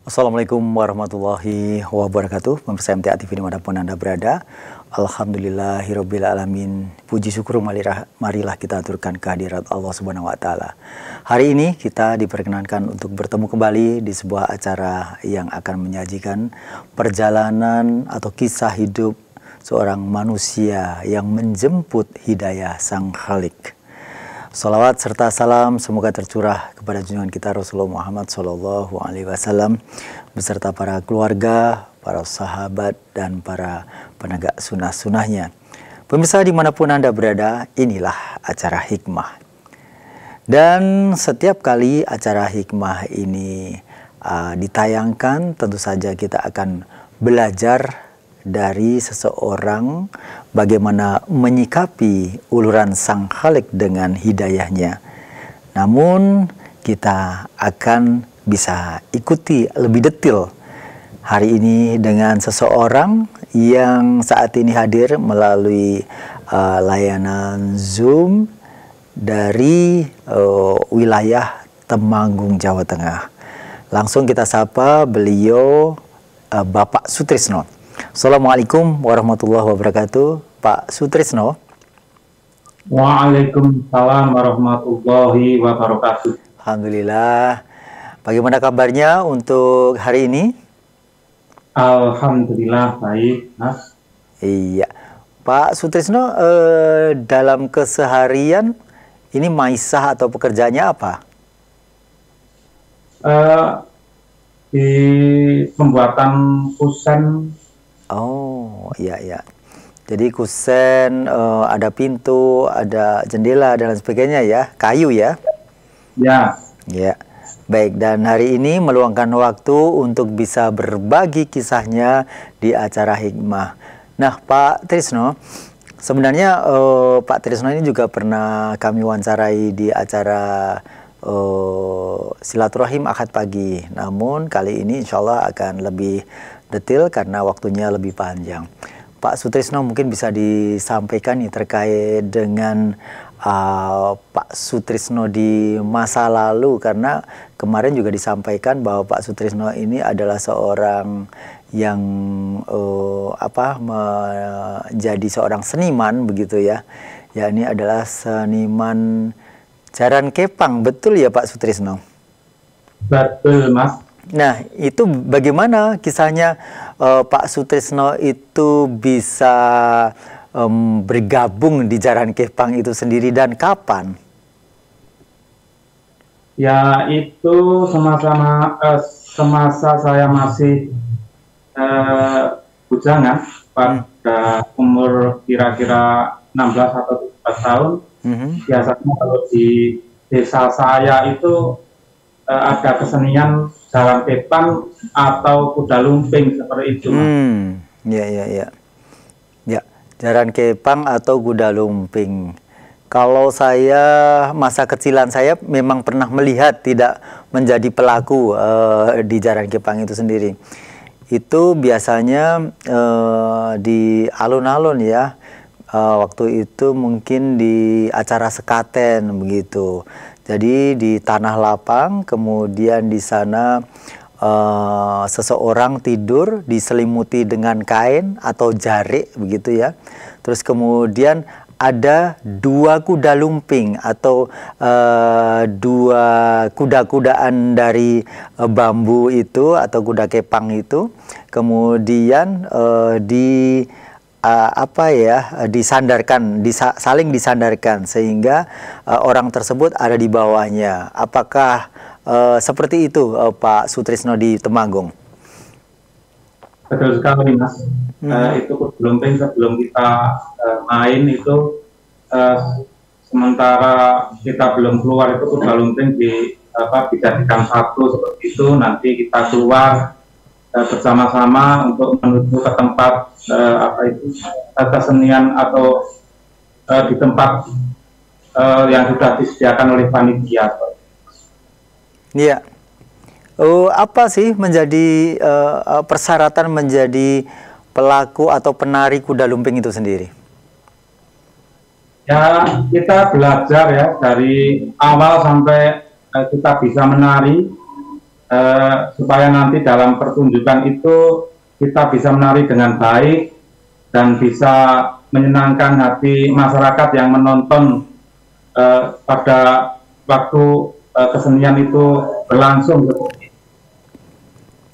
Assalamualaikum warahmatullahi wabarakatuh. Pemirsa MTA TV dimanapun Anda berada. Alhamdulillahirabbil alamin. Puji syukur marilah kita aturkan kehadirat Allah Subhanahu wa taala. Hari ini kita diperkenankan untuk bertemu kembali di sebuah acara yang akan menyajikan perjalanan atau kisah hidup seorang manusia yang menjemput hidayah Sang Khalik. Salawat serta salam semoga tercurah kepada junjungan kita Rasulullah Muhammad SAW beserta para keluarga, para sahabat, dan para penegak sunnah-sunnahnya. Pemirsa dimanapun Anda berada, inilah acara hikmah. Dan setiap kali acara hikmah ini ditayangkan, tentu saja kita akan belajar dari seseorang bagaimana menyikapi uluran Sang Khalik dengan hidayahnya. Namun kita akan bisa ikuti lebih detail hari ini dengan seseorang yang saat ini hadir melalui layanan Zoom dari wilayah Temanggung, Jawa Tengah. Langsung kita sapa beliau, Bapak Sutrisno. Assalamualaikum warahmatullahi wabarakatuh, Pak Sutrisno. Waalaikumsalam warahmatullahi wabarakatuh. Alhamdulillah. Bagaimana kabarnya untuk hari ini? Alhamdulillah baik, Mas. Iya, Pak Sutrisno, dalam keseharian ini maisah atau pekerjaannya apa? Di pembuatan kusen. Oh, iya, iya. Jadi kusen, ada pintu, ada jendela, dan lain sebagainya ya. Kayu ya? Ya. Ya. Baik, dan hari ini meluangkan waktu untuk bisa berbagi kisahnya di acara hikmah. Nah, Pak Trisno, sebenarnya Pak Trisno ini juga pernah kami wawancarai di acara silaturahim akad pagi. Namun kali ini insya Allah akan lebih detail karena waktunya lebih panjang. Pak Sutrisno mungkin bisa disampaikan nih terkait dengan Pak Sutrisno di masa lalu, karena kemarin juga disampaikan bahwa Pak Sutrisno ini adalah seorang yang menjadi seorang seniman begitu ya. Ya, ini adalah seniman jaran kepang, betul ya Pak Sutrisno? Betul, Mas. Nah, itu bagaimana kisahnya Pak Sutrisno itu bisa bergabung di jaran kepang itu sendiri dan kapan? Ya, itu semasa saya masih bujangan pada umur kira-kira 16 atau 17 tahun. Biasanya kalau di desa saya itu ada kesenian jaran kepang atau kuda lumping seperti itu. Ya, ya, ya. Ya, jaran kepang atau kuda lumping. Kalau saya masa kecilan saya memang pernah melihat, tidak menjadi pelaku di jaran kepang itu sendiri. Itu biasanya di alun-alun ya. Waktu itu mungkin di acara sekaten begitu. Jadi di tanah lapang, kemudian di sana seseorang tidur diselimuti dengan kain atau jarik begitu ya. Terus kemudian ada dua kuda lumping atau dua kuda-kudaan dari bambu itu atau kuda kepang itu, kemudian disandarkan, saling disandarkan sehingga orang tersebut ada di bawahnya. Apakah seperti itu Pak Sutrisno di Temanggung? Betul sekali, Mas. Itu kuda lumping sebelum kita main itu, sementara kita belum keluar itu kuda lumping dijadikan satu seperti itu. Nanti kita keluar bersama-sama untuk menuju ke tempat kesenian atau di tempat yang sudah disediakan oleh panitia. Iya. Apa sih menjadi persyaratan menjadi pelaku atau penari kuda lumping itu sendiri? Ya, kita belajar ya dari awal sampai kita bisa menari. supaya nanti dalam pertunjukan itu kita bisa menari dengan baik dan bisa menyenangkan hati masyarakat yang menonton pada waktu kesenian itu berlangsung.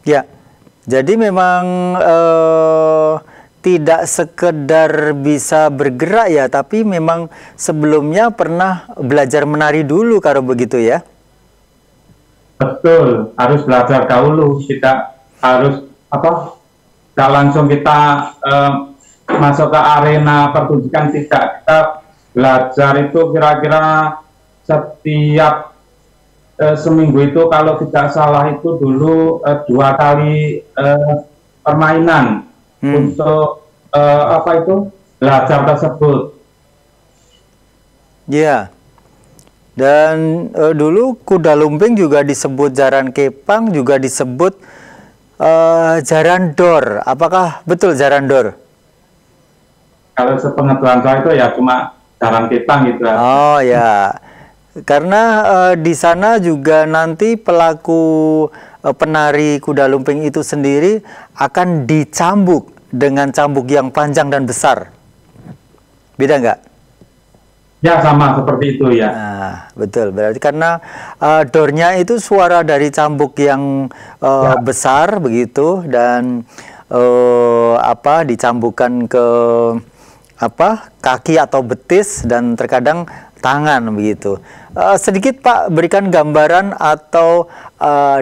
Ya, jadi memang tidak sekedar bisa bergerak ya, tapi memang sebelumnya pernah belajar menari dulu kalau begitu ya? Betul, harus belajar dahulu, tidak harus tidak langsung kita masuk ke arena pertunjukan, tidak. Kita belajar itu kira-kira setiap seminggu itu kalau tidak salah itu dulu 2 kali permainan untuk belajar tersebut. Ya, dan dulu kuda lumping juga disebut jaran kepang, juga disebut jaran dor. Apakah betul jaran dor? Kalau sepengetahuan saya itu ya cuma jaran kepang gitu. Oh ya, karena di sana juga nanti pelaku penari kuda lumping itu sendiri akan dicambuk dengan cambuk yang panjang dan besar. Beda nggak? Ya, sama seperti itu ya. Nah, betul. Berarti karena dornya itu suara dari cambuk yang besar begitu, dan dicambukkan ke kaki atau betis dan terkadang tangan begitu. Sedikit Pak, berikan gambaran atau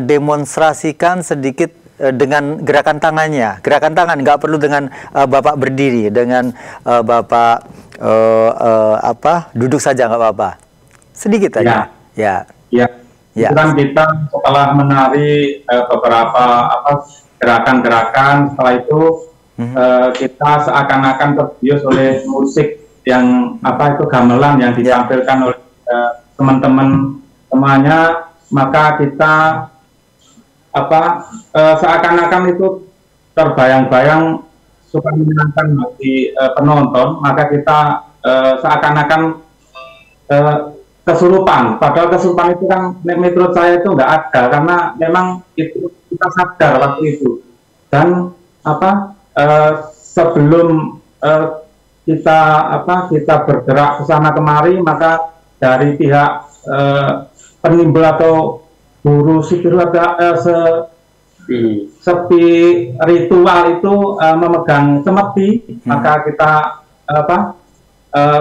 demonstrasikan sedikit dengan gerakan tangannya. Gerakan tangan, nggak perlu dengan Bapak berdiri, dengan Bapak duduk saja nggak apa-apa. Sedikit aja. Ya. Ya. Ya. Kan kita setelah menari beberapa gerakan-gerakan, setelah itu kita seakan-akan terbius oleh musik yang gamelan yang ditampilkan oleh teman-teman semuanya, maka kita seakan-akan itu terbayang-bayang supaya menyenangkan hati penonton, maka kita seakan-akan kesurupan. Padahal kesurupan itu kan menurut saya itu nggak ada, karena memang itu kita sadar waktu itu. Dan sebelum kita bergerak ke sana kemari, maka dari pihak penimbul atau guru sepi ritual itu memegang semeti, maka kita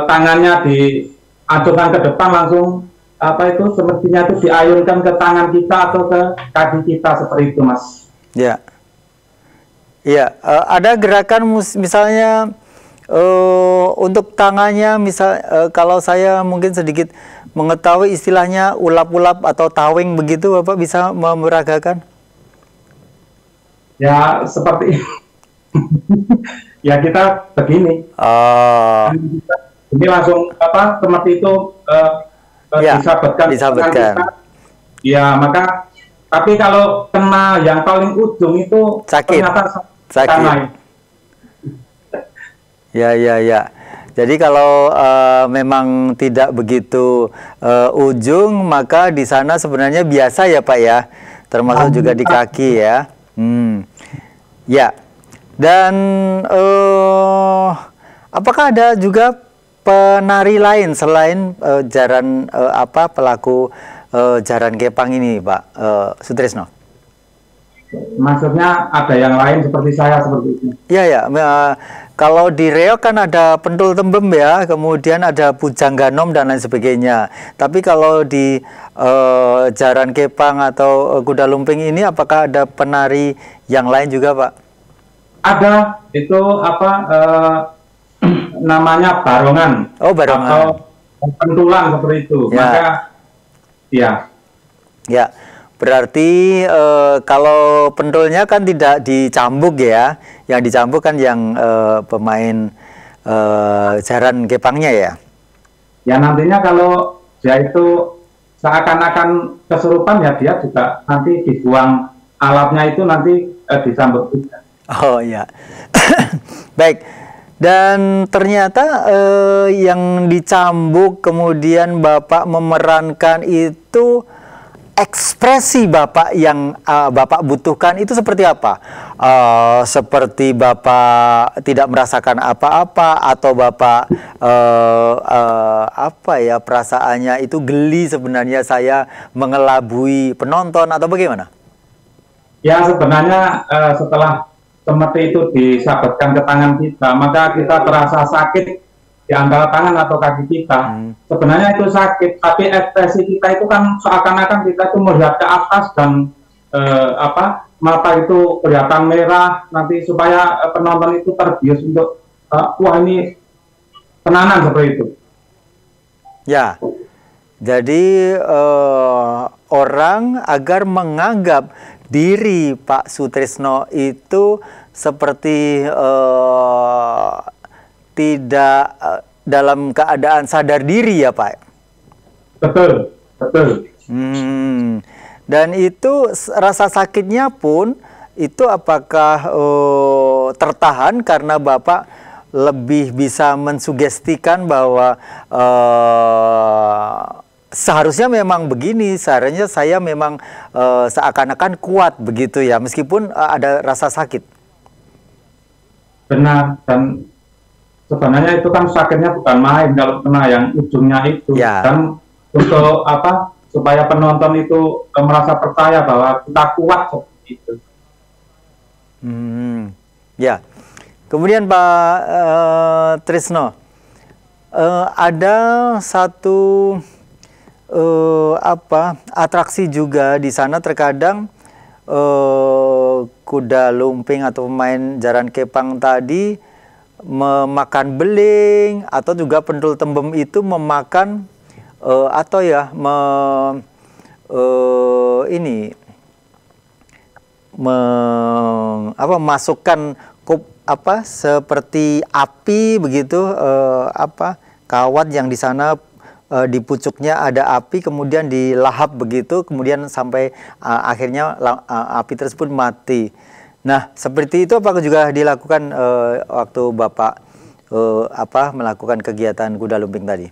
tangannya diacungkan ke depan, langsung semetinya itu diayunkan ke tangan kita atau ke kaki kita, seperti itu, Mas. Ya. Iya, ada gerakan misalnya untuk tangannya, kalau saya mungkin sedikit mengetahui istilahnya ulap-ulap atau tawing begitu, Bapak bisa memeragakan? Ya, seperti ya kita begini. Ini langsung seperti itu disabetkan. Ya, maka tapi kalau kena yang paling ujung itu sakit. Ya. Jadi kalau memang tidak begitu ujung, maka di sana sebenarnya biasa ya Pak ya, termasuk juga di kaki ya. Ya. Dan apakah ada juga penari lain selain pelaku jaran kepang ini, Pak Sutrisno? Maksudnya ada yang lain seperti saya seperti itu? Ya. Kalau di reog kan ada pentul tembem ya, kemudian ada pujangganom dan lain sebagainya. Tapi kalau di jaran kepang atau kuda lumping ini, apakah ada penari yang lain juga, Pak? Ada, itu namanya barongan. Oh, barongan. Atau pentulan seperti itu. Ya. Maka ya. Berarti kalau pentulnya kan tidak dicambuk ya, yang dicambuk kan yang pemain jaran kepangnya ya. Ya, nantinya kalau dia itu seakan-akan kesurupan, ya dia juga nanti dibuang alatnya itu, nanti dicambuk juga. Oh ya. Baik. Dan ternyata yang dicambuk kemudian Bapak memerankan itu ekspresi Bapak yang Bapak butuhkan itu seperti apa? Seperti Bapak tidak merasakan apa-apa, atau Bapak apa ya, perasaannya itu geli sebenarnya saya mengelabui penonton, atau bagaimana? Ya, sebenarnya setelah semeti itu disabetkan ke tangan kita, maka kita terasa sakit di antara tangan atau kaki kita. Sebenarnya itu sakit, tapi ekspresi kita itu kan seakan-akan kita itu melihat ke atas dan mata itu kelihatan merah, nanti supaya penonton itu terbius untuk wah ini tenanan, seperti itu. Ya, jadi orang agar menganggap diri Pak Sutrisno itu seperti tidak dalam keadaan sadar diri ya Pak? Betul, betul. Dan itu rasa sakitnya pun itu apakah tertahan karena Bapak lebih bisa mensugestikan bahwa seharusnya memang begini, seharusnya saya memang seakan-akan kuat begitu ya, meskipun ada rasa sakit? Benar, dan sebenarnya itu kan sakitnya bukan main kalau kena yang ujungnya itu. Ya. Dan untuk apa, supaya penonton itu merasa percaya bahwa kita kuat seperti itu. Ya. Kemudian Pak Trisno, ada satu atraksi juga di sana. Terkadang kuda lumping atau pemain jaran kepang tadi memakan beling, atau juga pendul tembem itu memakan atau ya masukkan seperti api begitu, kawat yang di sana di pucuknya ada api, kemudian dilahap begitu, kemudian sampai akhirnya api tersebut mati. Nah, seperti itu apakah juga dilakukan waktu Bapak melakukan kegiatan kuda lumping tadi?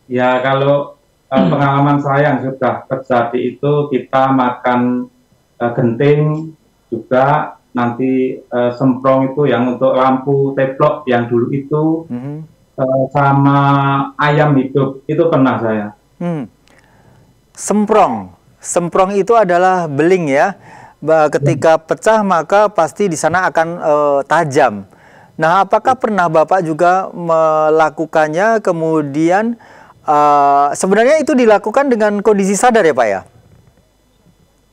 Ya, kalau pengalaman saya yang sudah terjadi itu, kita makan genting juga, nanti semprong itu yang untuk lampu teplok yang dulu itu, sama ayam hidup itu pernah saya. Semprong itu adalah beling ya. Ketika pecah maka pasti di sana akan tajam. Nah, apakah pernah Bapak juga melakukannya, kemudian sebenarnya itu dilakukan dengan kondisi sadar ya Pak ya?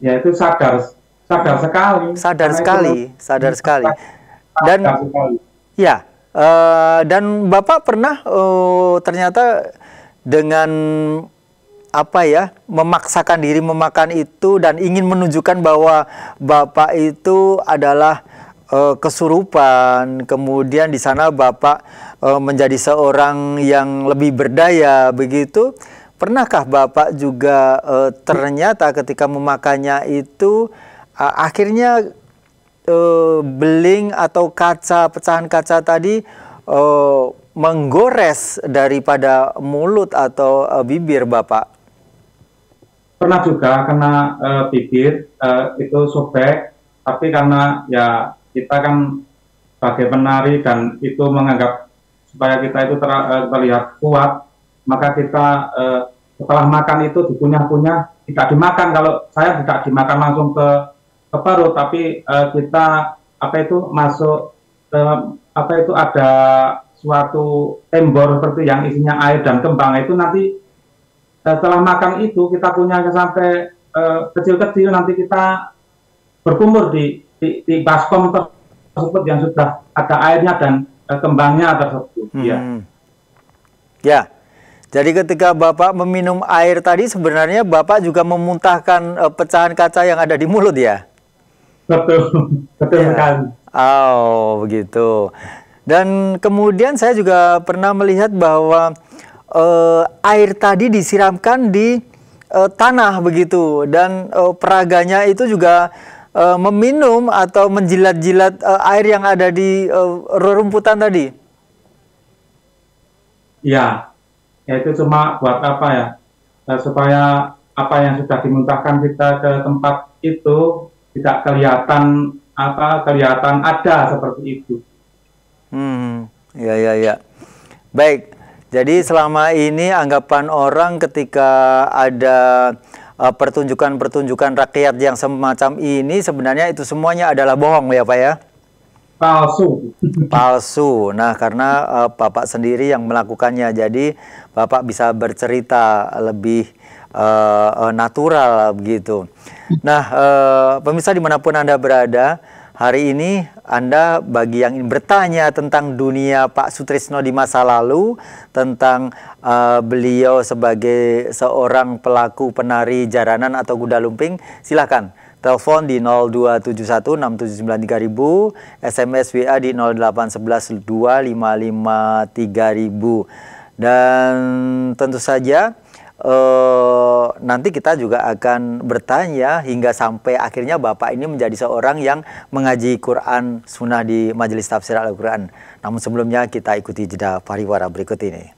Ya, itu sadar sekali. Sadar sekali. Dan ya, dan Bapak pernah ternyata dengan memaksakan diri memakan itu dan ingin menunjukkan bahwa Bapak itu adalah kesurupan, kemudian di sana Bapak menjadi seorang yang lebih berdaya begitu. Pernahkah Bapak juga ternyata ketika memakannya itu akhirnya beling atau pecahan kaca tadi menggores daripada mulut atau bibir Bapak? Pernah juga kena bibir, itu sobek, tapi karena ya kita kan sebagai penari dan itu menganggap supaya kita itu terlihat kuat, maka kita setelah makan itu dikunyah-kunyah, tidak dimakan. Kalau saya tidak dimakan langsung ke perut, tapi kita masuk ada suatu embor seperti yang isinya air dan kembang, itu nanti setelah makan itu kita punya sampai kecil-kecil, nanti kita berkumur di baskom tersebut yang sudah ada airnya dan kembangnya tersebut. Ya. Jadi ketika Bapak meminum air tadi sebenarnya Bapak juga memuntahkan pecahan kaca yang ada di mulut ya? Betul sekali. Oh, begitu. Dan kemudian saya juga pernah melihat bahwa air tadi disiramkan di tanah begitu, dan peraganya itu juga meminum atau menjilat-jilat air yang ada di rerumputan tadi. Ya, itu cuma buat supaya apa yang sudah dimuntahkan kita ke tempat itu tidak kelihatan ada seperti itu. Ya, ya, ya. Baik. Jadi selama ini anggapan orang ketika ada pertunjukan-pertunjukan rakyat yang semacam ini sebenarnya itu semuanya adalah bohong ya Pak ya? Palsu. Palsu. Nah, karena Bapak sendiri yang melakukannya, jadi Bapak bisa bercerita lebih natural begitu. Nah, pemirsa dimanapun Anda berada, hari ini Anda bagi yang ingin bertanya tentang dunia Pak Sutrisno di masa lalu, tentang beliau sebagai seorang pelaku penari jaranan atau kuda lumping, silakan. Telepon di 02716793.000, SMS WA di 08112553.000. Dan tentu saja nanti kita juga akan bertanya hingga sampai akhirnya Bapak ini menjadi seorang yang mengaji Quran Sunnah di Majelis Tafsir Al-Quran. Namun sebelumnya kita ikuti jeda pariwara berikut ini.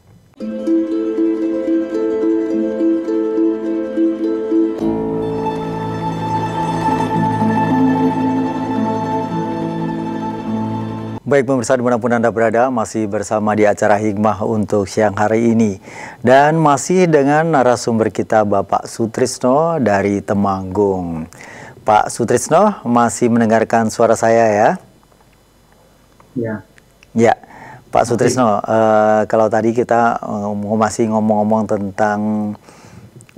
Baik pemirsa dimanapun Anda berada, masih bersama di acara Hikmah untuk siang hari ini. Dan masih dengan narasumber kita Bapak Sutrisno dari Temanggung. Pak Sutrisno masih mendengarkan suara saya ya? Ya. Ya, Pak Sutrisno, kalau tadi kita masih ngomong-ngomong tentang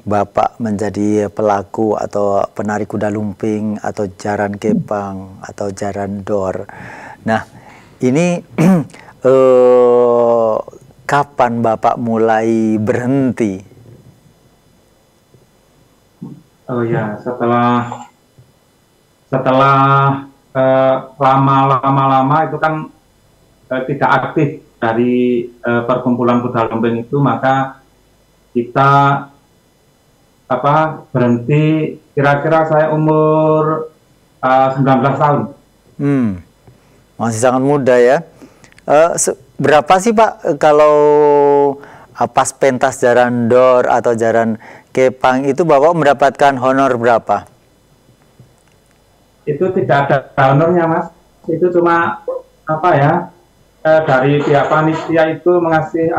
Bapak menjadi pelaku atau penari kuda lumping atau jaran kepang atau jaran dor. Nah, ini kapan Bapak mulai berhenti? Oh ya, setelah lama-lama itu kan tidak aktif dari perkumpulan kuda lumping itu, maka kita berhenti kira-kira saya umur 19 tahun. Masih sangat muda ya. Berapa sih Pak kalau pas pentas jaran dor atau jaran kepang itu Bapak mendapatkan honor berapa? Itu tidak ada honornya Mas. Itu cuma dari pihak panitia itu mengasih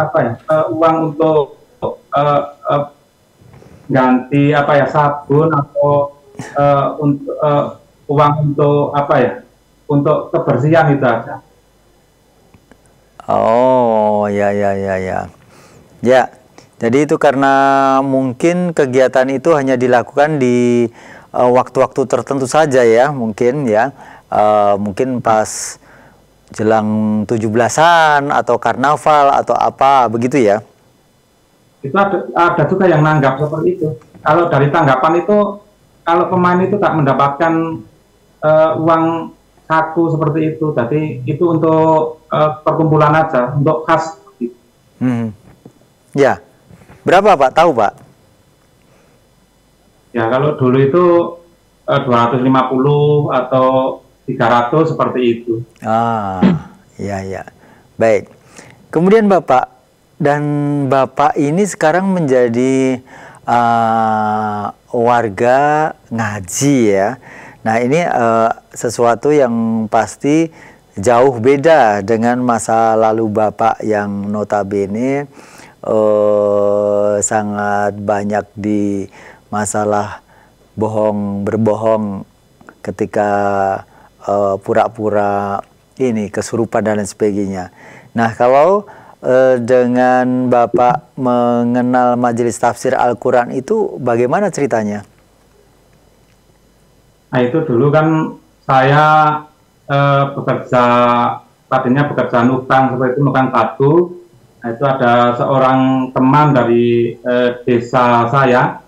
uang untuk ganti sabun atau uang untuk untuk kebersihan itu aja. Oh, ya. Ya, jadi itu karena mungkin kegiatan itu hanya dilakukan di waktu-waktu tertentu saja ya, mungkin ya. Mungkin pas jelang 17-an atau karnaval atau apa, begitu ya? Itu ada juga yang nanggap seperti itu. Kalau dari tanggapan itu, kalau pemain itu tak mendapatkan uang saku seperti itu, jadi itu untuk perkumpulan aja, untuk khas. Ya, berapa Pak? Tahu Pak? Ya kalau dulu itu 250 atau 300 seperti itu. Ya. Baik. Kemudian Bapak ini sekarang menjadi warga ngaji ya. Nah ini sesuatu yang pasti jauh beda dengan masa lalu Bapak yang notabene sangat banyak di masalah berbohong ketika pura-pura ini kesurupan dan lain sebagainya. Nah kalau dengan Bapak mengenal Majelis Tafsir Al-Quran itu bagaimana ceritanya? Nah itu dulu kan saya tadinya bekerja nukang seperti itu, nukang batu. Nah, itu ada seorang teman dari desa saya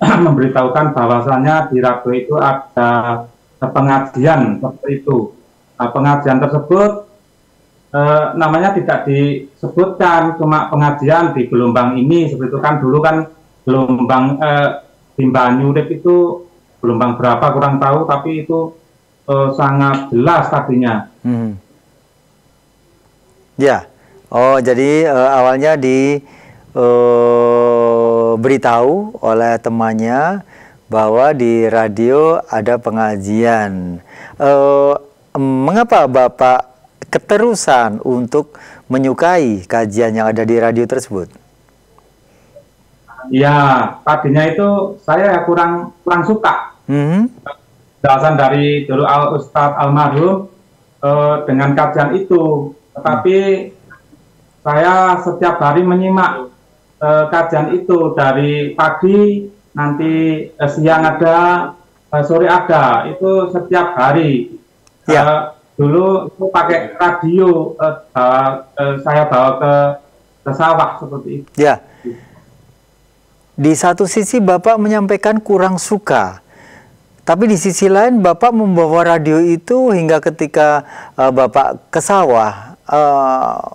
memberitahukan bahwasannya di Rago itu ada pengajian seperti itu. Nah, pengajian tersebut namanya tidak disebutkan, cuma pengajian di gelombang ini seperti itu kan. Dulu kan gelombang di Banyurip itu gelombang berapa kurang tahu, tapi itu sangat jelas tadinya. Ya, oh jadi awalnya di diberitahu oleh temannya bahwa di radio ada pengajian. Mengapa Bapak keterusan untuk menyukai kajian yang ada di radio tersebut? Ya, tadinya itu saya kurang suka. Dasar dari dulu Ustadz almarhum dengan kajian itu, tetapi saya setiap hari menyimak kajian itu dari pagi, nanti siang ada, sore ada, itu setiap hari. Dulu itu pakai radio, saya bawa ke sawah seperti itu. Ya. Di satu sisi Bapak menyampaikan kurang suka, tapi di sisi lain Bapak membawa radio itu hingga ketika Bapak ke sawah.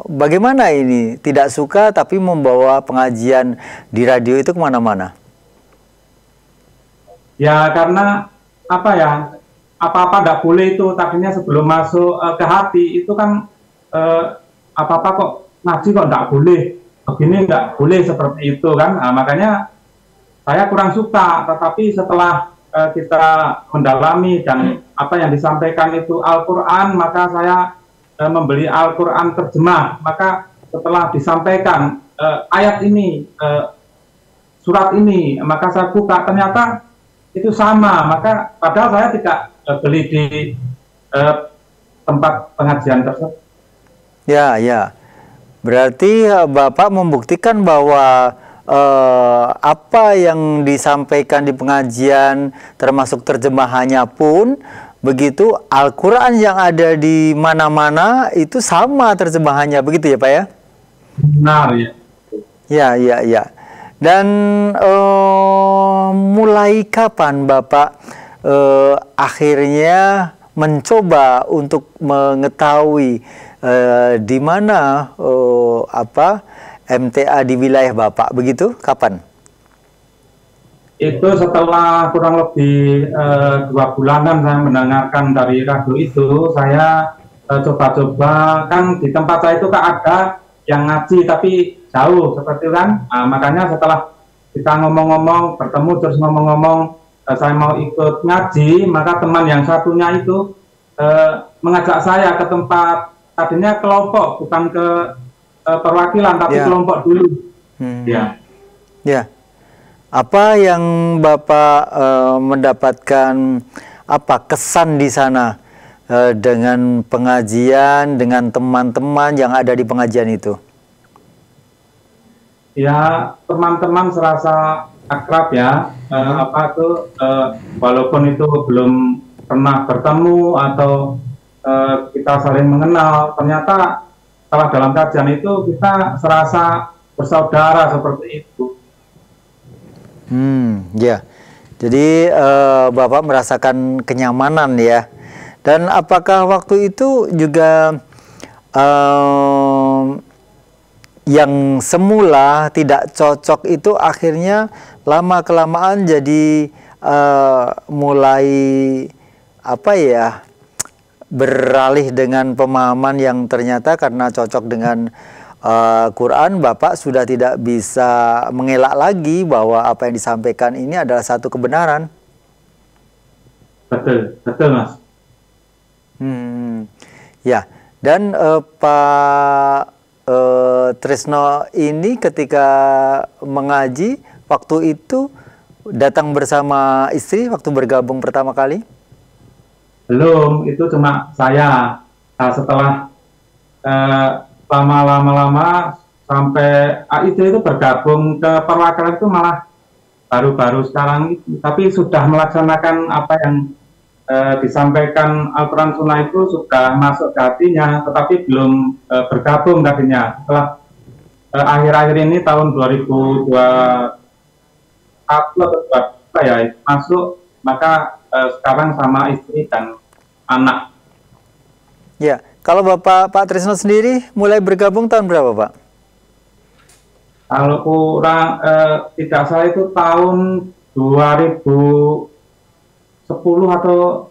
Bagaimana ini? Tidak suka tapi membawa pengajian di radio itu kemana-mana? Ya karena apa-apa tidak boleh itu tadinya sebelum masuk ke hati itu kan apa-apa kok ngaji kok tidak boleh, begini tidak boleh seperti itu kan. Nah, makanya saya kurang suka, tetapi setelah kita mendalami dan apa yang disampaikan itu Al-Quran, maka saya membeli Al-Quran terjemah. Maka setelah disampaikan ayat ini, surat ini, maka saya buka, ternyata itu sama. Maka padahal saya tidak beli di tempat pengajian tersebut. Ya, ya. Berarti Bapak membuktikan bahwa apa yang disampaikan di pengajian termasuk terjemahannya pun begitu, Al-Quran yang ada di mana-mana itu sama terjemahannya, begitu ya Pak ya? Benar ya. Ya, ya, ya. Dan mulai kapan Bapak akhirnya mencoba untuk mengetahui di mana MTA di wilayah Bapak, begitu? Kapan? Itu setelah kurang lebih 2 bulanan saya mendengarkan dari radio itu, saya coba-coba, kan di tempat saya itu kan ada yang ngaji tapi jauh seperti itu kan. Nah, makanya setelah kita ngomong-ngomong, bertemu terus ngomong-ngomong, saya mau ikut ngaji, maka teman yang satunya itu mengajak saya ke tempat, tadinya kelompok, bukan ke perwakilan, tapi kelompok dulu. Ya. Ya. Apa yang Bapak mendapatkan kesan di sana dengan pengajian, dengan teman-teman yang ada di pengajian itu? Ya, teman-teman serasa akrab ya. Walaupun itu belum pernah bertemu atau kita saling mengenal, ternyata setelah dalam kajian itu kita serasa bersaudara seperti itu. Ya. Jadi Bapak merasakan kenyamanan ya. Dan apakah waktu itu juga yang semula tidak cocok itu akhirnya lama-kelamaan jadi mulai beralih dengan pemahaman yang ternyata karena cocok dengan Quran, Bapak sudah tidak bisa mengelak lagi bahwa apa yang disampaikan ini adalah satu kebenaran. Betul, betul Mas. Ya, dan Pak Trisno ini ketika mengaji waktu itu datang bersama istri waktu bergabung pertama kali? Belum, itu cuma saya. Nah, setelah lama-lama sampai itu bergabung ke perwakilan itu malah baru-baru sekarang itu. Tapi sudah melaksanakan apa yang disampaikan Al-Quran Sunnah itu sudah masuk ke hatinya, tetapi belum bergabung tadinya. Setelah akhir-akhir ini tahun 2021 masuk, maka sekarang sama istri dan anak. Ya, kalau Pak Trisno sendiri mulai bergabung tahun berapa Pak? Kalau kurang tidak salah itu tahun 2010 atau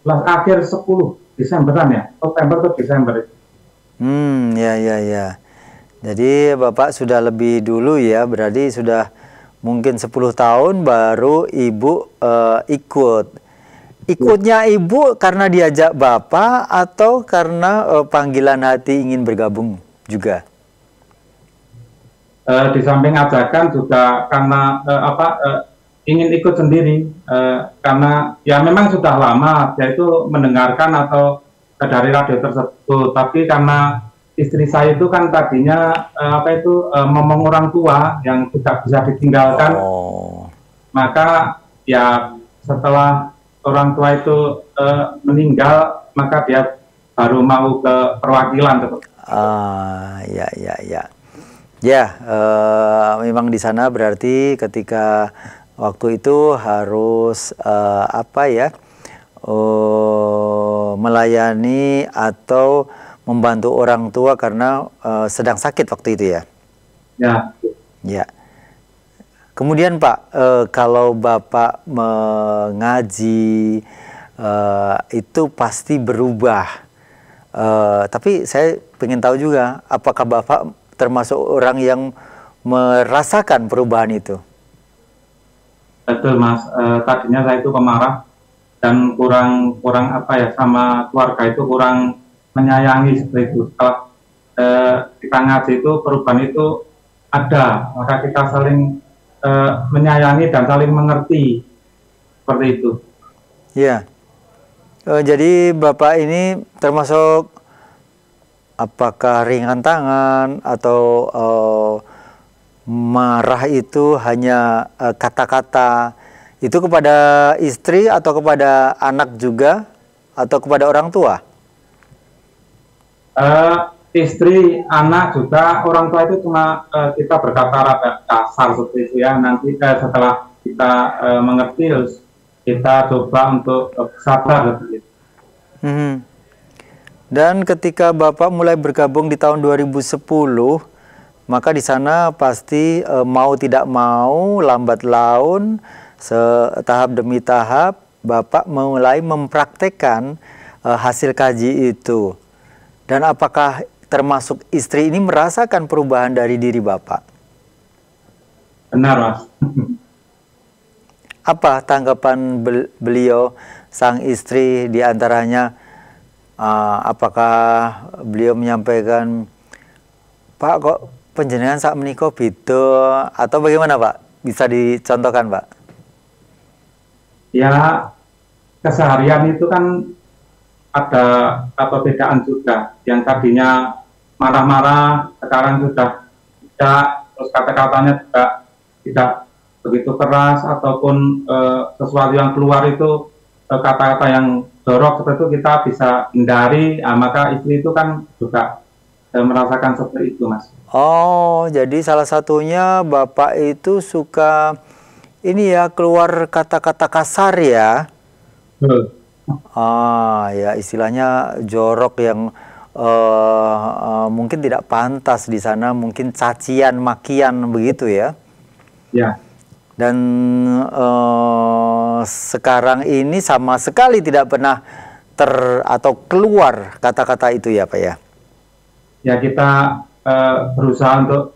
11, akhir 10 Desemberan ya, November atau Desember. Ya. Jadi Bapak sudah lebih dulu ya, berarti sudah mungkin 10 tahun baru ibu ikut. Ikutnya ibu karena diajak bapak atau karena panggilan hati ingin bergabung juga? Di samping ajakan juga karena ingin ikut sendiri, karena ya memang sudah lama yaitu mendengarkan atau dari radio tersebut, tapi karena istri saya itu kan tadinya ngomong orang tua yang tidak bisa ditinggalkan, maka ya setelah orang tua itu meninggal, maka dia baru mau ke perwakilan. Ya, memang di sana berarti ketika waktu itu harus melayani atau membantu orang tua karena sedang sakit waktu itu ya. Ya. Kemudian Pak, kalau Bapak mengaji itu pasti berubah. Tapi saya ingin tahu juga, apakah Bapak termasuk orang yang merasakan perubahan itu? Betul Mas, tadinya saya itu pemarah dan kurang sama keluarga itu kurang menyayangi seperti itu. Kalau kita ngaji itu perubahan itu ada, maka kita saling menyayangi dan saling mengerti seperti itu. Ya, jadi Bapak ini termasuk apakah ringan tangan atau marah itu hanya kata-kata itu kepada istri atau kepada anak juga atau kepada orang tua? Istri, anak juga, orang tua itu cuma kita berkata rada kasar seperti itu ya. Nanti setelah kita mengerti, kita coba untuk sabar seperti itu. Dan ketika Bapak mulai bergabung di tahun 2010, maka di sana pasti mau tidak mau, lambat laun, tahap demi tahap, Bapak mulai mempraktekkan hasil kaji itu. Dan apakah termasuk istri ini merasakan perubahan dari diri Bapak? Benar, Mas. Apa tanggapan beliau, sang istri, diantaranya? Apakah beliau menyampaikan, Pak kok penjenengan saat menikah beda, atau bagaimana Pak? Bisa dicontohkan Pak? Ya, keseharian itu kan ada perbedaan juga. Yang tadinya marah-marah, sekarang sudah tidak, terus kata-katanya juga tidak begitu keras, ataupun sesuatu yang keluar itu kata-kata yang jorok seperti itu kita bisa hindari. Maka istri itu kan juga merasakan seperti itu, Mas. Oh, jadi salah satunya Bapak itu suka ini ya, keluar kata-kata kasar ya? Ya istilahnya jorok yang mungkin tidak pantas di sana, mungkin cacian, makian begitu ya? Ya. Dan sekarang ini sama sekali tidak pernah atau keluar kata-kata itu ya Pak ya? Ya, kita berusaha untuk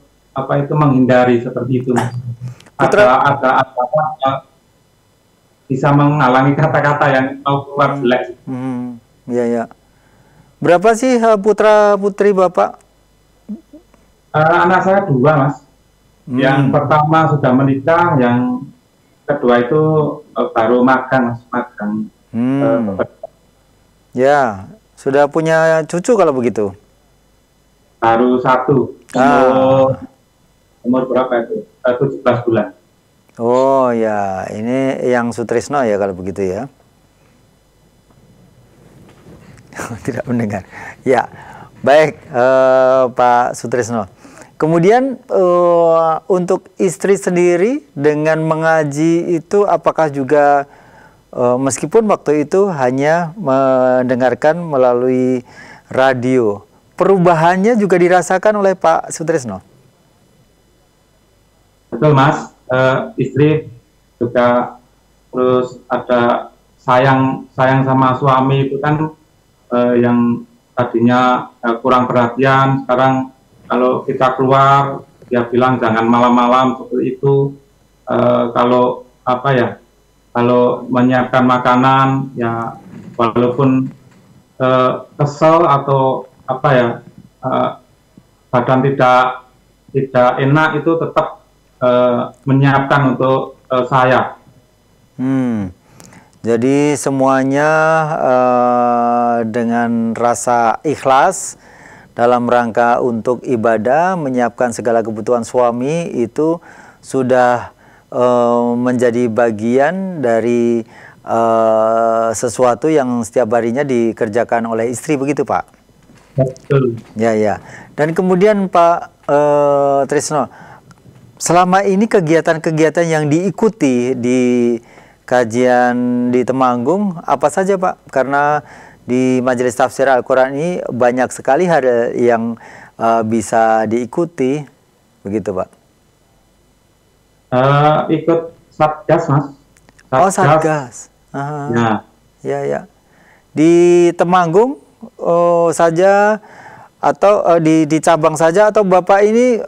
menghindari seperti itu. Ada bisa menghalangi kata-kata yang mau keluar jelek. Ya. Berapa sih putra putri Bapak? Anak saya 2, Mas. Yang pertama sudah menikah, yang kedua itu baru magang, Mas. Ya, sudah punya cucu kalau begitu? Baru 1. Umur berapa itu? 17 bulan. Oh ya, ini yang Sutrisno ya kalau begitu ya? Tidak mendengar. Ya, baik Pak Sutrisno. Kemudian untuk istri sendiri dengan mengaji itu apakah juga meskipun waktu itu hanya mendengarkan melalui radio, perubahannya juga dirasakan oleh Pak Sutrisno? Betul Mas, istri juga terus ada sayang sama suami itu kan yang tadinya kurang perhatian, sekarang kalau kita keluar dia bilang jangan malam-malam seperti itu, kalau apa ya, kalau menyiapkan makanan ya walaupun kesel atau apa ya, badan tidak enak itu tetap menyiapkan untuk saya. Jadi semuanya dengan rasa ikhlas dalam rangka untuk ibadah, menyiapkan segala kebutuhan suami itu sudah menjadi bagian dari sesuatu yang setiap harinya dikerjakan oleh istri, begitu Pak? Betul. Ya, ya. Dan kemudian Pak Trisno, selama ini kegiatan-kegiatan yang diikuti di kajian di Temanggung apa saja Pak? Karena di Majelis Tafsir Al-Quran ini banyak sekali hal yang bisa diikuti, begitu Pak? Ikut Satgas Mas. Satgas. Oh, Satgas. Ya. Ya, ya. Di Temanggung saja atau di cabang saja, atau Bapak ini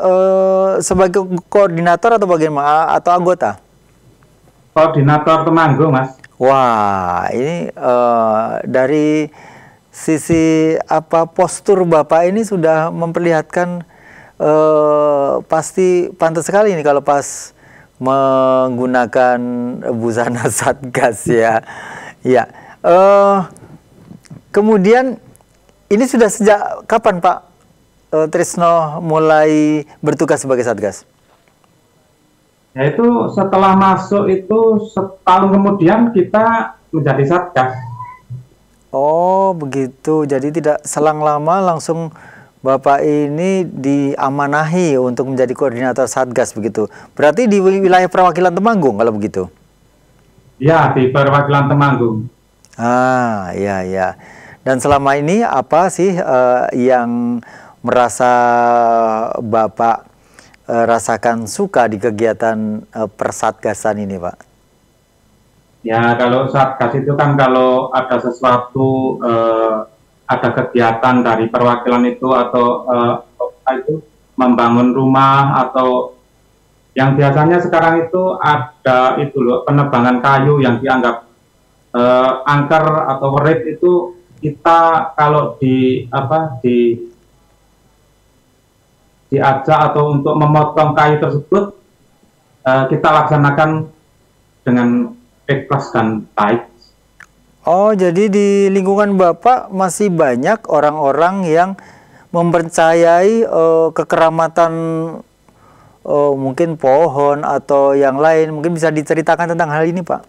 sebagai koordinator atau bagaimana, atau anggota? Koordinator Temanggung Mas. Wah, ini dari sisi apa, postur Bapak ini sudah memperlihatkan pasti pantas sekali ini kalau pas menggunakan busana Satgas ya. Ya. Kemudian ini sudah sejak kapan Pak Trisno mulai bertugas sebagai Satgas? Yaitu setelah masuk itu setahun kemudian kita menjadi Satgas. Oh begitu, jadi tidak selang lama langsung Bapak ini diamanahi untuk menjadi koordinator Satgas begitu. Berarti di wilayah perwakilan Temanggung kalau begitu? Ya, di perwakilan Temanggung. Ah, ya, ya. Dan selama ini apa sih yang merasa Bapak rasakan suka di kegiatan persatgasan ini, Pak? Ya, kalau Satgas itu kan kalau ada sesuatu, ada kegiatan dari perwakilan itu atau itu membangun rumah, atau yang biasanya sekarang itu ada itu loh, penebangan kayu yang dianggap angker atau werit, itu kita kalau diajak atau untuk memotong kayu tersebut, kita laksanakan dengan ikhlas dan baik. Oh, jadi di lingkungan Bapak masih banyak orang-orang yang mempercayai kekeramatan mungkin pohon atau yang lain. Mungkin bisa diceritakan tentang hal ini, Pak?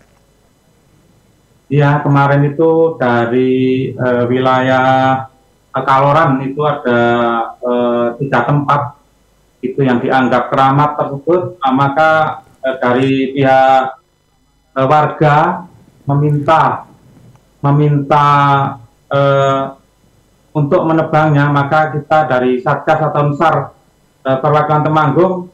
Iya, kemarin itu dari wilayah Kaloran itu ada 3 tempat itu yang dianggap keramat tersebut, maka dari pihak warga meminta untuk menebangnya, maka kita dari Satgas atau NSAR perwakilan Temanggung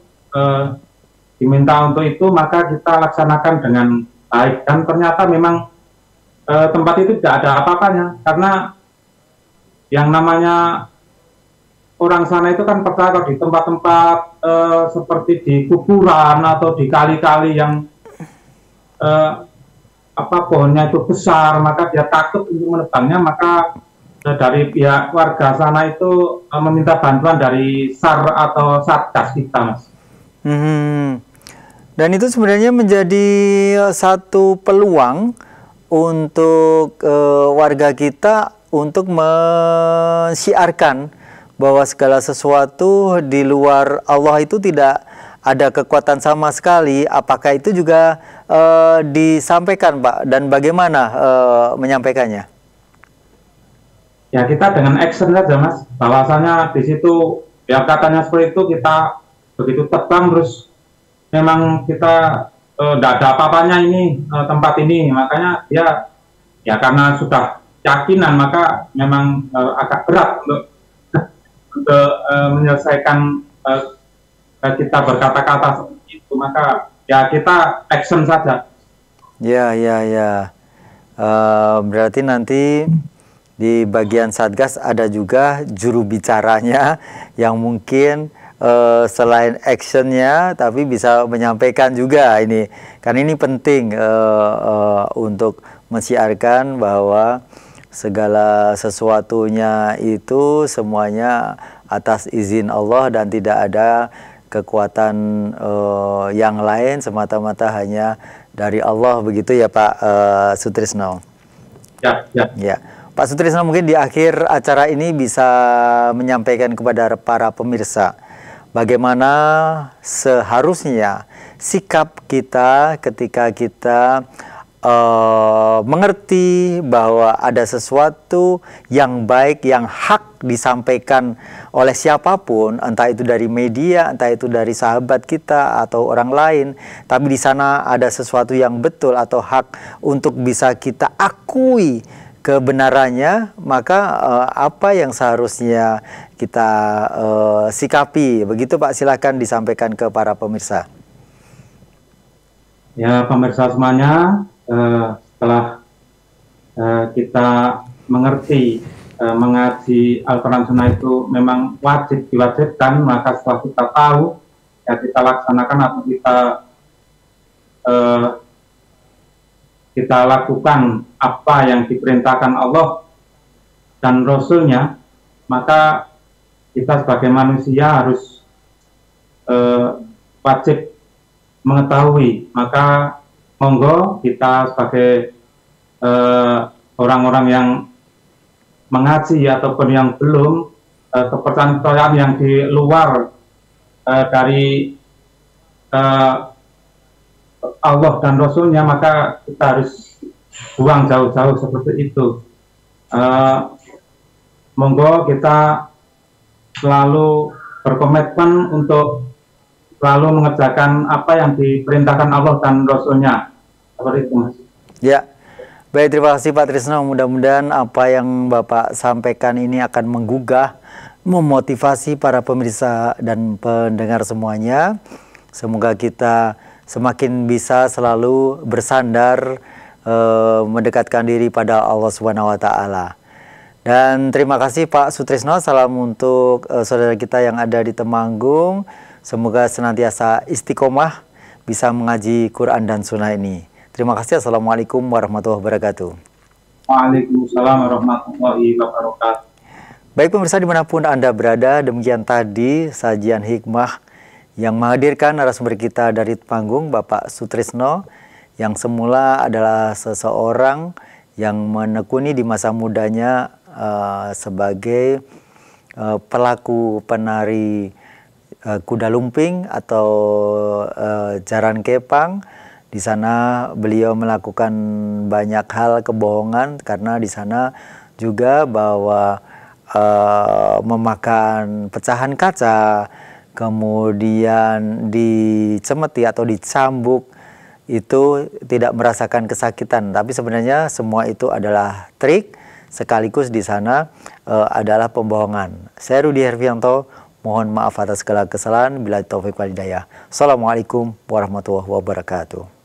diminta untuk itu, maka kita laksanakan dengan baik, dan ternyata memang tempat itu tidak ada apa-apanya, karena yang namanya orang sana itu kan percaya di tempat-tempat seperti di kuburan atau di kali-kali yang pohonnya itu besar, maka dia takut untuk menebangnya, maka dari pihak warga sana itu meminta bantuan dari SAR atau Satgas kita, Mas. Dan itu sebenarnya menjadi satu peluang untuk warga kita untuk mensiarkan bahwa segala sesuatu di luar Allah itu tidak ada kekuatan sama sekali. Apakah itu juga disampaikan, Pak? Dan bagaimana menyampaikannya? Ya, kita dengan action saja, Mas. Bahwasanya di situ ya katanya seperti itu, kita begitu tebang terus memang kita tidak ada apa-apanya ini tempat ini. Makanya ya karena sudah keyakinan, maka memang agak berat untuk menyelesaikan kita berkata-kata seperti itu, maka ya kita action saja. Ya. Berarti nanti di bagian Satgas ada juga juru bicaranya yang mungkin selain actionnya, tapi bisa menyampaikan juga ini. Karena ini penting untuk mensiarkan bahwa segala sesuatunya itu semuanya atas izin Allah dan tidak ada kekuatan yang lain, semata-mata hanya dari Allah, begitu ya Pak Sutrisno. Ya. Pak Sutrisno, mungkin di akhir acara ini bisa menyampaikan kepada para pemirsa bagaimana seharusnya sikap kita ketika kita mengerti bahwa ada sesuatu yang baik, yang hak disampaikan oleh siapapun, entah itu dari media, entah itu dari sahabat kita atau orang lain, tapi di sana ada sesuatu yang betul atau hak untuk bisa kita akui kebenarannya, maka apa yang seharusnya kita sikapi? Begitu Pak, silakan disampaikan ke para pemirsa. Ya, pemirsa semuanya, setelah kita mengerti mengaji Al-Quran Sunnah itu memang diwajibkan, maka setelah kita tahu, ya kita laksanakan atau kita lakukan apa yang diperintahkan Allah dan Rasul-Nya, maka kita sebagai manusia harus wajib mengetahui. Maka monggo kita sebagai orang-orang yang mengaji ataupun yang belum, kepercayaan yang di luar dari Allah dan Rasulnya, maka kita harus buang jauh-jauh seperti itu. Monggo kita selalu berkomitmen untuk selalu mengerjakan apa yang diperintahkan Allah dan Rasulnya. Seperti itu, Mas. Ya, baik, terima kasih Pak Trisno. Mudah-mudahan apa yang Bapak sampaikan ini akan menggugah, memotivasi para pemirsa dan pendengar semuanya. Semoga kita semakin bisa selalu bersandar, mendekatkan diri pada Allah Subhanahu wa Ta'ala. Dan terima kasih Pak Sutrisno. Salam untuk saudara kita yang ada di Temanggung. Semoga senantiasa istiqomah bisa mengaji Quran dan Sunnah ini. Terima kasih. Assalamualaikum warahmatullahi wabarakatuh. Waalaikumsalam warahmatullahi wabarakatuh. Baik pemirsa dimanapun Anda berada, demikian tadi sajian hikmah yang menghadirkan narasumber kita dari Temanggung, Bapak Sutrisno, yang semula adalah seseorang yang menekuni di masa mudanya sebagai pelaku penari kuda lumping atau jaran kepang. Di sana beliau melakukan banyak hal kebohongan, karena di sana juga bahwa memakan pecahan kaca, kemudian dicemeti atau dicambuk, itu tidak merasakan kesakitan. Tapi sebenarnya semua itu adalah trik, sekaligus di sana adalah pembohongan. Saya Rudi Hervianto, mohon maaf atas segala kesalahan. Bila taufik wal hidayah. Assalamualaikum warahmatullahi wabarakatuh.